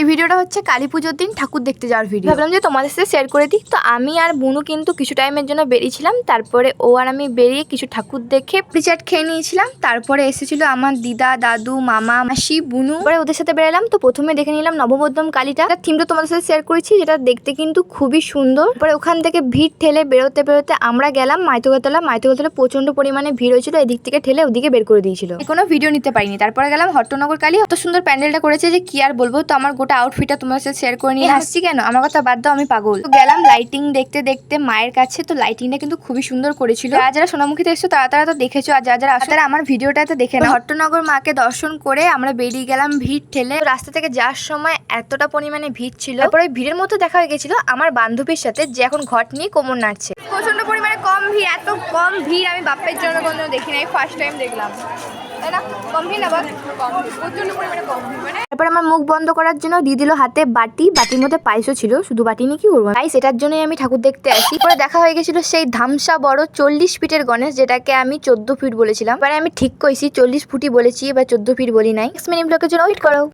এই ভিডিওটা হচ্ছে কালী পুজোর দিন ঠাকুর দেখতে যাওয়ার ভিডিও। ভাবলাম যে তোমাদের সাথে শেয়ার করে দিই। তো আমি আর বুনু কিন্তু কিছু টাইমের জন্য বেরিয়েছিলাম, তারপরে ও আর আমি বেরিয়ে কিছু ঠাকুর দেখে চাট খেয়ে নিয়েছিলাম। তারপরে এসেছিল আমার দিদা, দাদু, মামা, মাসি, বুনু। পরে ওদের সাথে বেরোলাম। তো প্রথমে দেখে নিলাম নবমধ্যম কালীটা। তার থিমটা তোমাদের সাথে শেয়ার করেছি, যেটা দেখতে কিন্তু খুবই সুন্দর। পরে ওখান থেকে ভিড় ঠেলে বেরোতে বেরোতে আমরা গেলাম মাইতগতলা। মাইতগতলা প্রচন্ড পরিমাণে ভিড় হয়েছিল, এদিক থেকে ঠেলে ওদিকে বের করে দিয়েছিল, কোনো ভিডিও নিতে পারিনি। তারপরে গেলাম হট্টনগর কালী। অত সুন্দর প্যান্ডেলটা করেছে যে কি আর বলবো। তো আমার গোটা আউটফিটটা তোমার সাথে শেয়ার করে নিয়ে হাসছি কেন, আমার কথা বাদ দাও, আমি পাগল। তো গেলাম লাইটিং দেখতে দেখতে মায়ের কাছে। তো লাইটিংটা কিন্তু খুবই সুন্দর করেছিল। যারা সোনামুখীতে এসছো তারা তো দেখেছো, আর যারা তারা আমার ভিডিওটাতে দেখে না। হট্টনগর মাকে দর্শন করে আমরা বেরিয়ে গেলাম ভিড় ঠেলে। রাস্তা থেকে যাওয়ার সময় এতটা পরিমাণে ভিড় ছিল। তারপরে ওই ভিড়ের মধ্যে দেখা হয়ে গেছিল আমার বান্ধবীর সাথে, যে এখন ঘট নিয়ে কোমর নাড়ছে। প্রচন্ড পরিমাণে কম ভিড়, এত কম ভিড় আমি বাপের জন্য কোনো দেখি নাই, ফার্স্ট টাইম দেখলাম। তারপর আমার মুখ বন্ধ করার জন্য দিয়ে দিল হাতে বাটি। বাটির মধ্যে পায়েসও ছিল, শুধু বাটি নিয়ে কি করবো তাই সেটার জন্যই আমি ঠাকুর দেখতে আসি। পরে দেখা হয়ে গেছিল সেই ধামসা বড় 40 ফিটের গণেশ, যেটাকে আমি 14 ফিট বলেছিলাম। এবারে আমি ঠিক কইছি 40 ফুটই বলেছি, এবার 14 ফিট বলি নাই। 6 মিনিট ব্লকের জন্য ওয়েট করো।